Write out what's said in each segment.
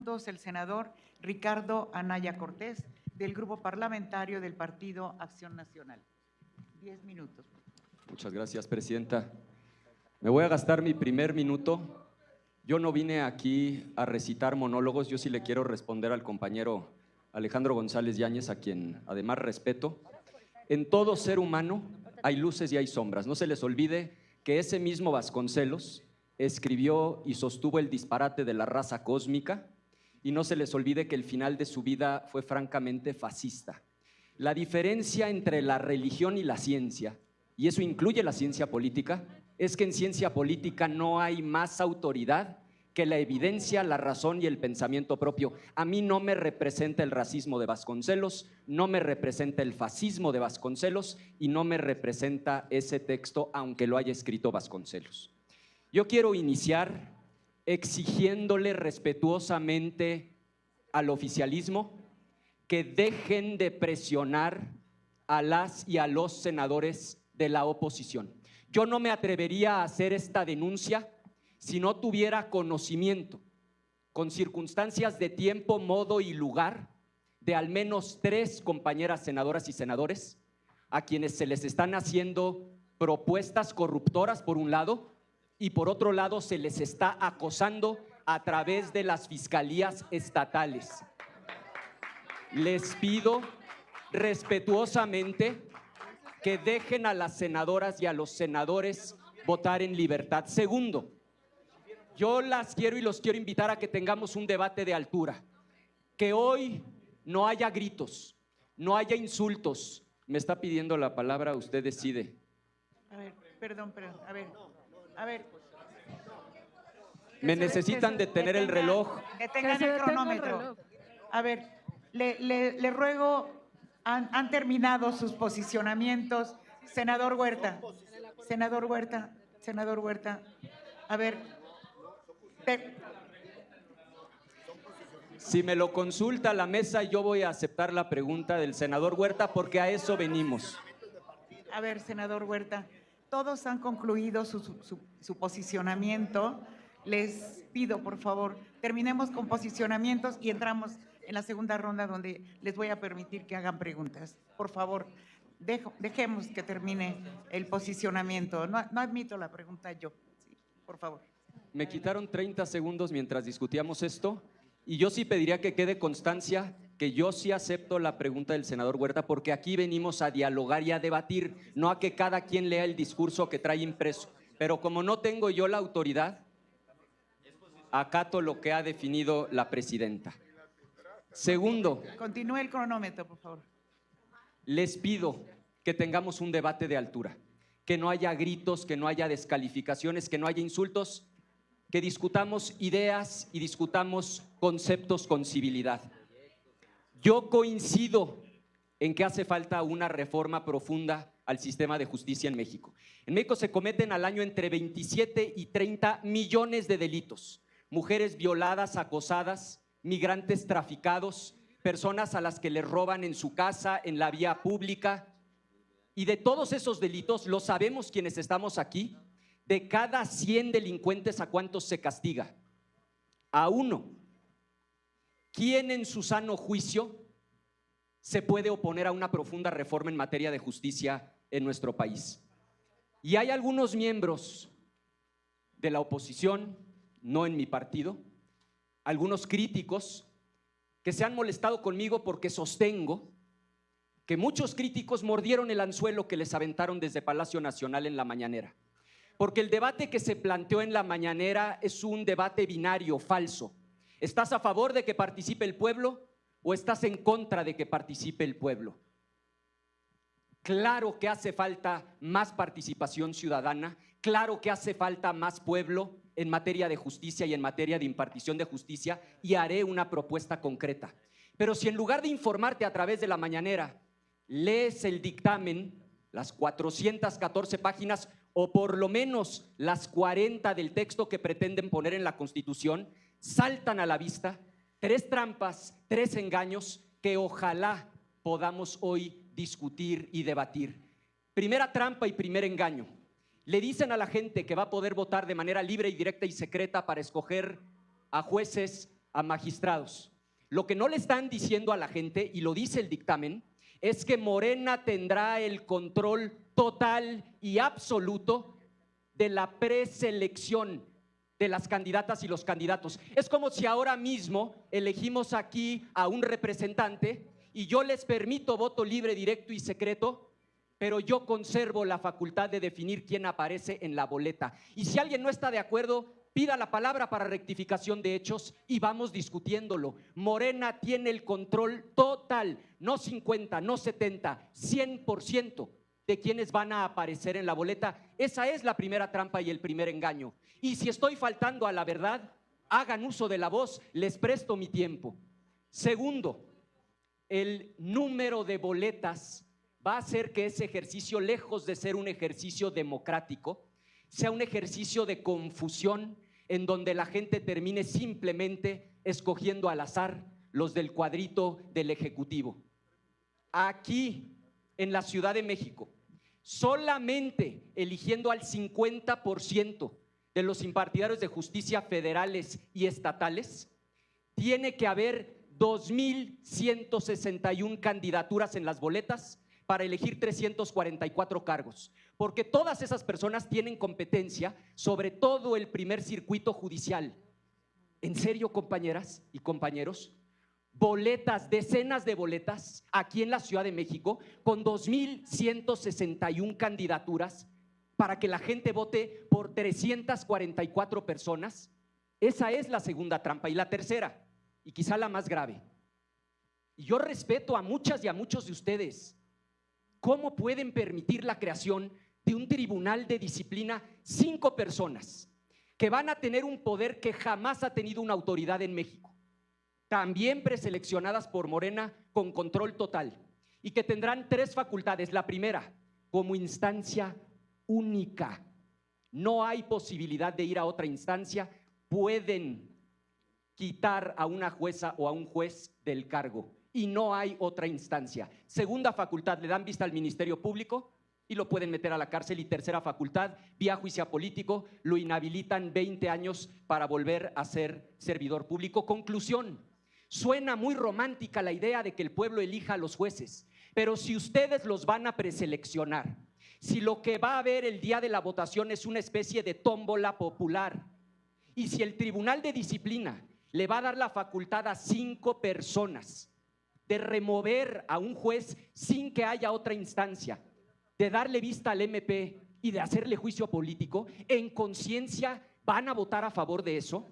El senador Ricardo Anaya Cortés, del Grupo Parlamentario del Partido Acción Nacional. 10 minutos. Muchas gracias, presidenta. Me voy a gastar mi primer minuto. Yo no vine aquí a recitar monólogos, yo sí le quiero responder al compañero Alejandro González Yáñez, a quien además respeto. En todo ser humano hay luces y hay sombras. No se les olvide que ese mismo Vasconcelos escribió y sostuvo el disparate de la raza cósmica, y no se les olvide que el final de su vida fue francamente fascista. La diferencia entre la religión y la ciencia, y eso incluye la ciencia política, es que en ciencia política no hay más autoridad que la evidencia, la razón y el pensamiento propio. A mí no me representa el racismo de Vasconcelos, no me representa el fascismo de Vasconcelos y no me representa ese texto, aunque lo haya escrito Vasconcelos. Yo quiero iniciar exigiéndole respetuosamente al oficialismo que dejen de presionar a las y a los senadores de la oposición. Yo no me atrevería a hacer esta denuncia si no tuviera conocimiento, con circunstancias de tiempo, modo y lugar, de al menos 3 compañeras senadoras y senadores a quienes se les están haciendo propuestas corruptoras por un lado, y por otro lado se les está acosando a través de las fiscalías estatales. Les pido respetuosamente que dejen a las senadoras y a los senadores votar en libertad. Segundo, yo las quiero y los quiero invitar a que tengamos un debate de altura, que hoy no haya gritos, no haya insultos. Me está pidiendo la palabra, usted decide. A ver, perdón, a ver. Me necesitan detener el reloj. Detengan el cronómetro. A ver, le ruego, han terminado sus posicionamientos. Senador Huerta, a ver. Si me lo consulta la mesa, yo voy a aceptar la pregunta del senador Huerta, porque a eso venimos. A ver, senador Huerta, todos han concluido su posicionamiento. Les pido, por favor, terminemos con posicionamientos y entramos en la segunda ronda donde les voy a permitir que hagan preguntas. Por favor, dejemos que termine el posicionamiento. No admito la pregunta yo. Sí, por favor. Me quitaron 30 segundos mientras discutíamos esto, y yo sí pediría que quede constancia que yo sí acepto la pregunta del senador Huerta, porque aquí venimos a dialogar y a debatir, no a que cada quien lea el discurso que trae impreso. Pero como no tengo yo la autoridad, acato lo que ha definido la presidenta. Segundo, continúe el cronómetro, por favor. Les pido que tengamos un debate de altura, que no haya gritos, que no haya descalificaciones, que no haya insultos, que discutamos ideas y discutamos conceptos con civilidad. Yo coincido en que hace falta una reforma profunda al sistema de justicia en México. En México se cometen al año entre 27 y 30 millones de delitos. Mujeres violadas, acosadas, migrantes traficados, personas a las que les roban en su casa, en la vía pública. Y de todos esos delitos, lo sabemos quienes estamos aquí, de cada 100 delincuentes, ¿a cuántos se castiga? A 1. ¿Quién en su sano juicio se puede oponer a una profunda reforma en materia de justicia en nuestro país? Y hay algunos miembros de la oposición, no en mi partido, algunos críticos que se han molestado conmigo porque sostengo que muchos críticos mordieron el anzuelo que les aventaron desde Palacio Nacional en la mañanera. Porque el debate que se planteó en la mañanera es un debate binario, falso. ¿Estás a favor de que participe el pueblo o estás en contra de que participe el pueblo? Claro que hace falta más participación ciudadana, claro que hace falta más pueblo en materia de justicia y en materia de impartición de justicia, y haré una propuesta concreta. Pero si en lugar de informarte a través de la mañanera, lees el dictamen, las 414 páginas o por lo menos las 40 del texto que pretenden poner en la Constitución, saltan a la vista 3 trampas, 3 engaños que ojalá podamos hoy discutir y debatir. Primera trampa y primer engaño: le dicen a la gente que va a poder votar de manera libre y directa y secreta para escoger a jueces, a magistrados. Lo que no le están diciendo a la gente, y lo dice el dictamen, es que Morena tendrá el control total y absoluto de la preselección de las candidatas y los candidatos. Es como si ahora mismo elegimos aquí a un representante y yo les permito voto libre, directo y secreto, pero yo conservo la facultad de definir quién aparece en la boleta. Y si alguien no está de acuerdo, pida la palabra para rectificación de hechos y vamos discutiéndolo. Morena tiene el control total, no 50, no 70, 100% de quienes van a aparecer en la boleta. Esa es la primera trampa y el primer engaño. Y si estoy faltando a la verdad, hagan uso de la voz, les presto mi tiempo. Segundo, el número de boletas va a hacer que ese ejercicio, lejos de ser un ejercicio democrático, sea un ejercicio de confusión en donde la gente termine simplemente escogiendo al azar los del cuadrito del Ejecutivo. Aquí, en la Ciudad de México, solamente eligiendo al 50% de los impartidarios de justicia federales y estatales, tiene que haber 2,161 candidaturas en las boletas para elegir 344 cargos, porque todas esas personas tienen competencia sobre todo el primer circuito judicial. ¿En serio, compañeras y compañeros? Boletas, decenas de boletas aquí en la Ciudad de México con 2,161 candidaturas para que la gente vote por 344 personas. Esa es la segunda trampa. Y la tercera, y quizá la más grave, y yo respeto a muchas y a muchos de ustedes, ¿cómo pueden permitir la creación de un tribunal de disciplina 5 personas que van a tener un poder que jamás ha tenido una autoridad en México, también preseleccionadas por Morena con control total, y que tendrán 3 facultades? La primera, como instancia única, no hay posibilidad de ir a otra instancia, pueden quitar a una jueza o a un juez del cargo y no hay otra instancia. Segunda facultad, le dan vista al Ministerio Público y lo pueden meter a la cárcel. Y tercera facultad, vía juicio político, lo inhabilitan 20 años para volver a ser servidor público. Conclusión, suena muy romántica la idea de que el pueblo elija a los jueces, pero si ustedes los van a preseleccionar, si lo que va a haber el día de la votación es una especie de tómbola popular, y si el Tribunal de Disciplina le va a dar la facultad a 5 personas de remover a un juez sin que haya otra instancia, de darle vista al MP y de hacerle juicio político, ¿en conciencia van a votar a favor de eso?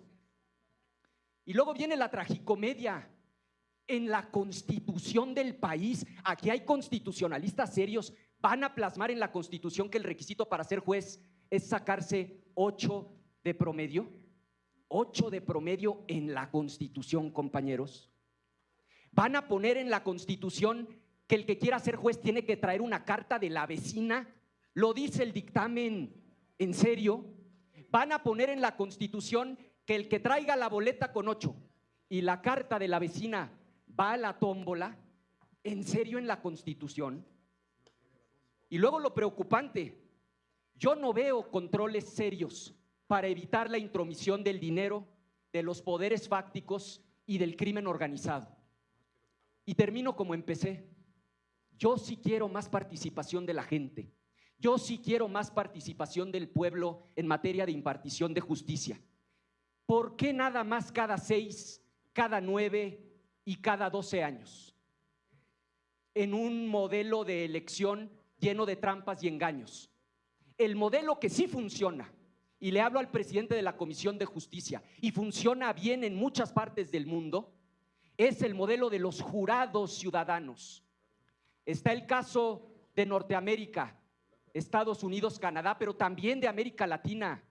Y luego viene la tragicomedia. En la Constitución del país, aquí hay constitucionalistas serios, van a plasmar en la Constitución que el requisito para ser juez es sacarse 8 de promedio. 8 de promedio en la Constitución, compañeros. Van a poner en la Constitución que el que quiera ser juez tiene que traer una carta de la vecina. Lo dice el dictamen. ¿En serio? Van a poner en la Constitución que el que traiga la boleta con 8 y la carta de la vecina va a la tómbola. ¿En serio en la Constitución? Y luego lo preocupante, yo no veo controles serios para evitar la intromisión del dinero, de los poderes fácticos y del crimen organizado. Y termino como empecé. Yo sí quiero más participación de la gente. Yo sí quiero más participación del pueblo en materia de impartición de justicia. ¿Por qué nada más cada 6, cada 9 y cada 12 años? En un modelo de elección lleno de trampas y engaños. El modelo que sí funciona, y le hablo al presidente de la Comisión de Justicia, y funciona bien en muchas partes del mundo, es el modelo de los jurados ciudadanos. Está el caso de Norteamérica, Estados Unidos, Canadá, pero también de América Latina,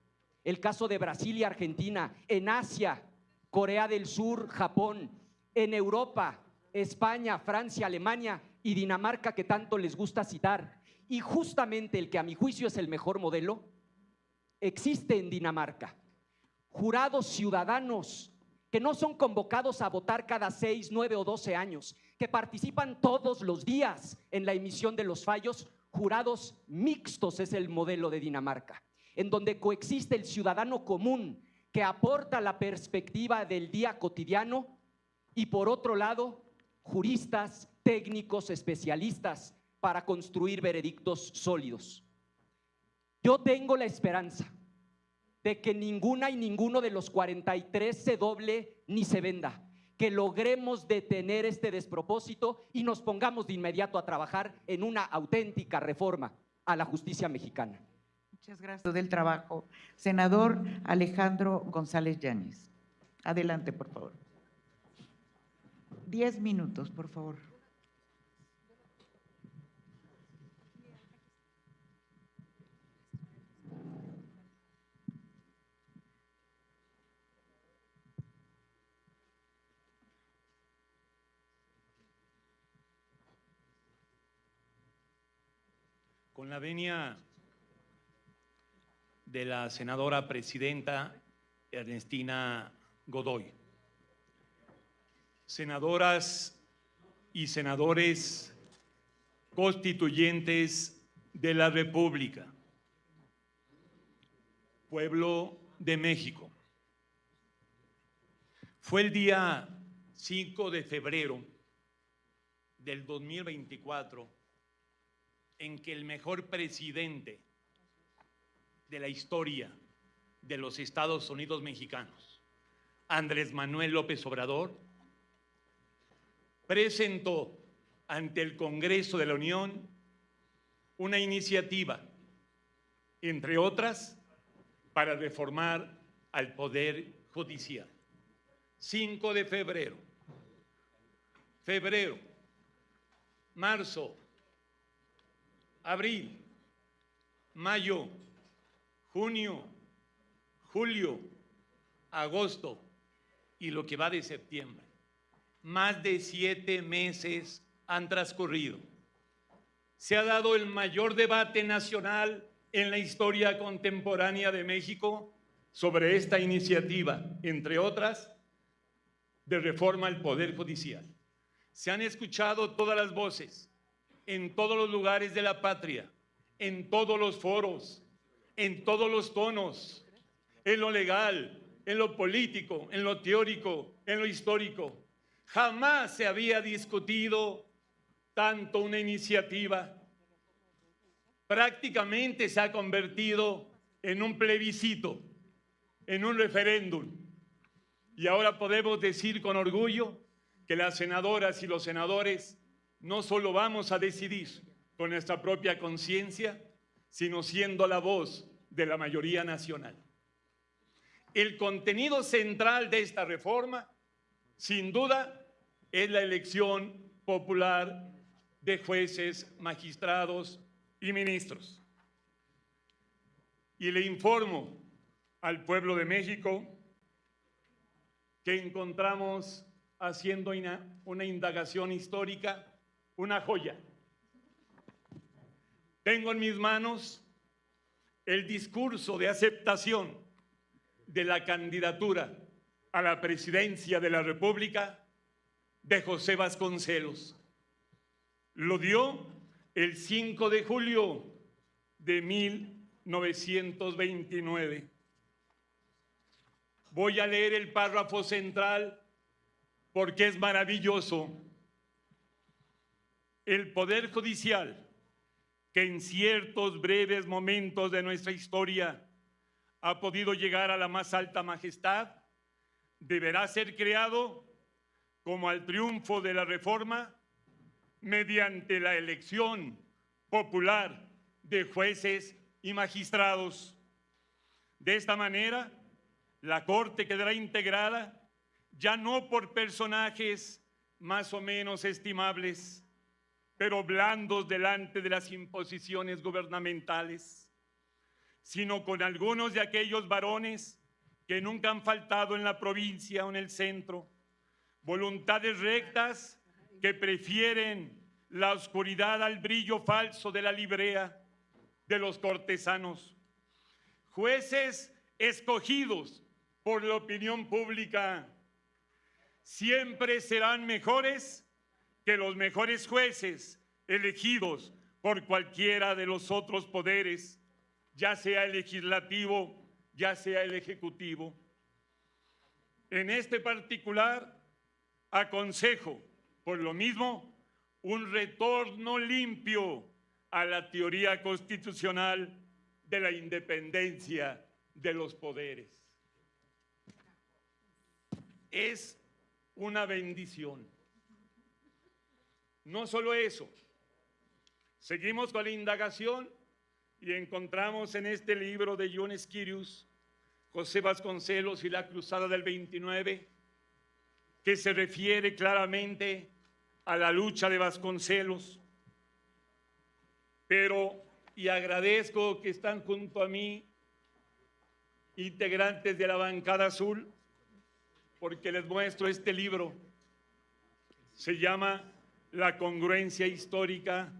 el caso de Brasil y Argentina, en Asia, Corea del Sur, Japón, en Europa, España, Francia, Alemania y Dinamarca, que tanto les gusta citar. Y justamente el que a mi juicio es el mejor modelo, existe en Dinamarca. Jurados ciudadanos que no son convocados a votar cada 6, 9 o 12 años, que participan todos los días en la emisión de los fallos. Jurados mixtos es el modelo de Dinamarca, en donde coexiste el ciudadano común que aporta la perspectiva del día cotidiano, y por otro lado, juristas, técnicos, especialistas para construir veredictos sólidos. Yo tengo la esperanza de que ninguna y ninguno de los 43 se doble ni se venda, que logremos detener este despropósito y nos pongamos de inmediato a trabajar en una auténtica reforma a la justicia mexicana. Muchas gracias del trabajo. Senador Alejandro González Yáñez. Adelante, por favor. 10 minutos, por favor. Con la venia de la senadora presidenta Ernestina Godoy, senadoras y senadores constituyentes de la República, pueblo de México. Fue el día 5 de febrero del 2024 en que el mejor presidente de la historia de los Estados Unidos mexicanos, Andrés Manuel López Obrador, presentó ante el Congreso de la Unión una iniciativa, entre otras, para reformar al Poder Judicial. 5 de febrero, marzo, abril, mayo, junio, julio, agosto y lo que va de septiembre. Más de 7 meses han transcurrido. Se ha dado el mayor debate nacional en la historia contemporánea de México sobre esta iniciativa, entre otras, de reforma al Poder Judicial. Se han escuchado todas las voces, en todos los lugares de la patria, en todos los foros, en todos los tonos, en lo legal, en lo político, en lo teórico, en lo histórico. Jamás se había discutido tanto una iniciativa. Prácticamente se ha convertido en un plebiscito, en un referéndum. Y ahora podemos decir con orgullo que las senadoras y los senadores no solo vamos a decidir con nuestra propia conciencia, sino siendo la voz de la mayoría nacional. El contenido central de esta reforma, sin duda, es la elección popular de jueces, magistrados y ministros. Y le informo al pueblo de México que encontramos haciendo una indagación histórica, una joya. Tengo en mis manos el discurso de aceptación de la candidatura a la presidencia de la República de José Vasconcelos. Lo dio el 5 de julio de 1929. Voy a leer el párrafo central porque es maravilloso. El Poder Judicial, que en ciertos breves momentos de nuestra historia ha podido llegar a la más alta majestad, deberá ser creado como al triunfo de la reforma mediante la elección popular de jueces y magistrados. De esta manera, la Corte quedará integrada ya no por personajes más o menos estimables, pero blandos delante de las imposiciones gubernamentales, sino con algunos de aquellos varones que nunca han faltado en la provincia o en el centro, voluntades rectas que prefieren la oscuridad al brillo falso de la librea de los cortesanos, jueces escogidos por la opinión pública. Siempre serán mejores que los mejores jueces elegidos por cualquiera de los otros poderes, ya sea el legislativo, ya sea el ejecutivo. En este particular, aconsejo, por lo mismo, un retorno limpio a la teoría constitucional de la independencia de los poderes. Es una bendición. No solo eso, seguimos con la indagación y encontramos en este libro de John Esquirius, José Vasconcelos y la Cruzada del 29, que se refiere claramente a la lucha de Vasconcelos. Pero, y agradezco que están junto a mí integrantes de la bancada azul, porque les muestro este libro. Se llama La congruencia histórica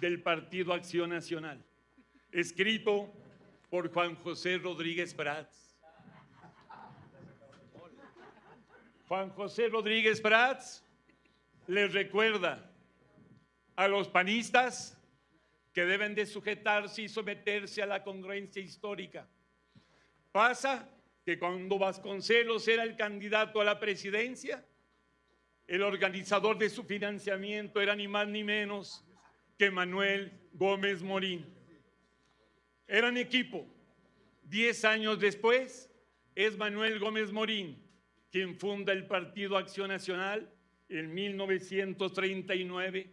del Partido Acción Nacional, escrito por Juan José Rodríguez Prats. Juan José Rodríguez Prats les recuerda a los panistas que deben de sujetarse y someterse a la congruencia histórica. Pasa que cuando Vasconcelos era el candidato a la presidencia, el organizador de su financiamiento era ni más ni menos que Manuel Gómez Morín. Eran equipo. 10 años después, es Manuel Gómez Morín quien funda el Partido Acción Nacional en 1939.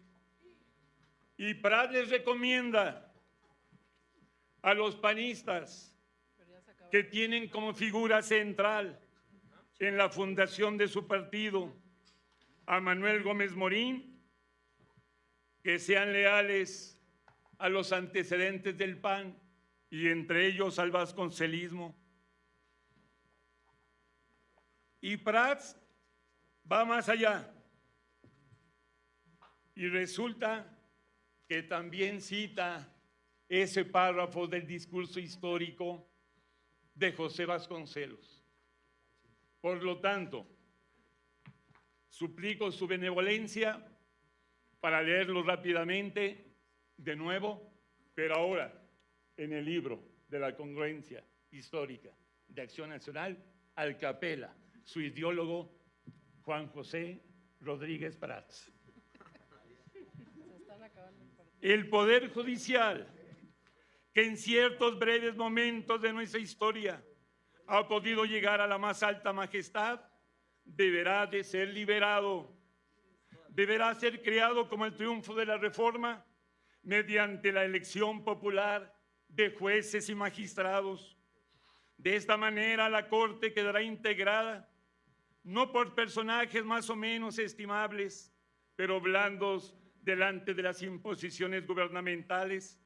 Y Prats les recomienda a los panistas que tienen como figura central en la fundación de su partido a Manuel Gómez Morín, que sean leales a los antecedentes del PAN y entre ellos al vasconcelismo. Y Prats va más allá y resulta que también cita ese párrafo del discurso histórico de José Vasconcelos. Por lo tanto, suplico su benevolencia para leerlo rápidamente de nuevo, pero ahora en el libro de la congruencia histórica de Acción Nacional, al capela, su ideólogo Juan José Rodríguez Prats. El Poder Judicial, que en ciertos breves momentos de nuestra historia ha podido llegar a la más alta majestad, deberá de ser liberado. Deberá ser creado como el triunfo de la Reforma mediante la elección popular de jueces y magistrados. De esta manera la Corte quedará integrada no por personajes más o menos estimables, pero blandos delante de las imposiciones gubernamentales,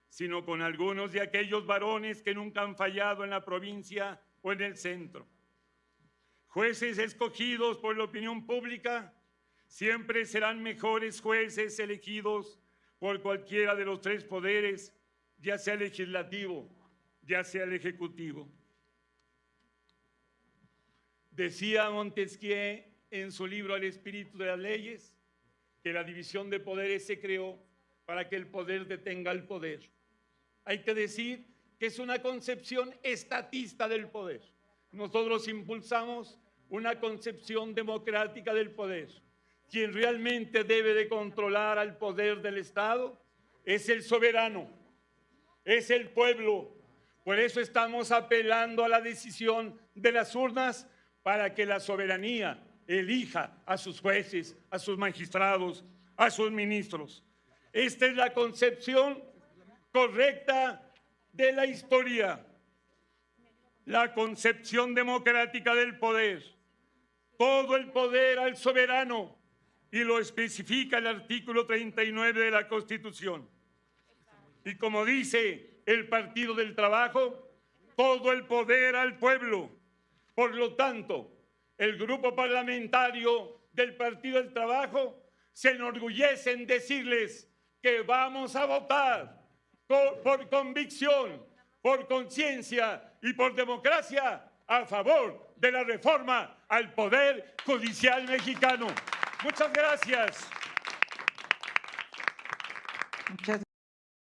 sino con algunos de aquellos varones que nunca han fallado en la provincia o en el centro. Jueces escogidos por la opinión pública siempre serán mejores jueces elegidos por cualquiera de los tres poderes, ya sea el legislativo, ya sea el ejecutivo. Decía Montesquieu en su libro El espíritu de las leyes que la división de poderes se creó para que el poder detenga el poder. Hay que decir que es una concepción estatista del poder. Nosotros impulsamos una concepción democrática del poder. Quien realmente debe de controlar al poder del Estado es el soberano, es el pueblo. Por eso estamos apelando a la decisión de las urnas para que la soberanía elija a sus jueces, a sus magistrados, a sus ministros. Esta es la concepción correcta de la historia, la concepción democrática del poder. Todo el poder al soberano, y lo especifica el artículo 39 de la Constitución. Y como dice el Partido del Trabajo, todo el poder al pueblo. Por lo tanto, el grupo parlamentario del Partido del Trabajo se enorgullece en decirles que vamos a votar por convicción, por conciencia y por democracia a favor de la reforma al Poder Judicial mexicano. Muchas gracias. Muchas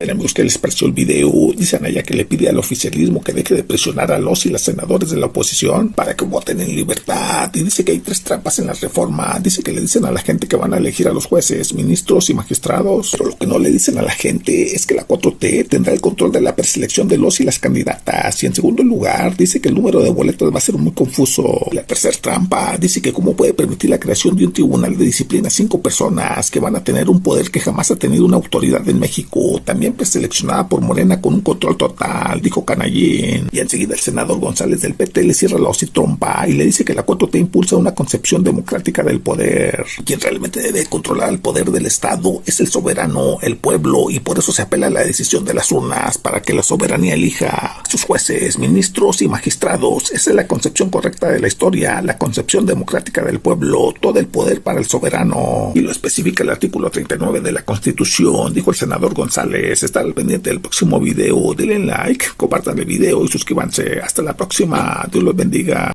Amigos, ¿qué les pareció el video? Dicen allá que le pide al oficialismo que deje de presionar a los y las senadores de la oposición para que voten en libertad. Y dice que hay 3 trampas en la reforma. Dice que le dicen a la gente que van a elegir a los jueces, ministros y magistrados. Pero lo que no le dicen a la gente es que la 4T tendrá el control de la preselección de los y las candidatas. Y en segundo lugar, dice que el número de boletas va a ser muy confuso. La tercera trampa dice que cómo puede permitir la creación de un tribunal de disciplina a 5 personas que van a tener un poder que jamás ha tenido una autoridad en México. También preseleccionada por Morena con un control total, dijo Canallín. Y enseguida el senador González del PT le cierra la hocitrompa y le dice que la 4T impulsa una concepción democrática del poder. Quien realmente debe controlar el poder del Estado es el soberano, el pueblo, y por eso se apela a la decisión de las urnas para que la soberanía elija a sus jueces, ministros y magistrados. Esa es la concepción correcta de la historia, la concepción democrática del pueblo, todo el poder para el soberano. Y lo especifica el artículo 39 de la Constitución, dijo el senador González. Está al pendiente del próximo video, denle like, compartan el video y suscríbanse. Hasta la próxima, Dios los bendiga.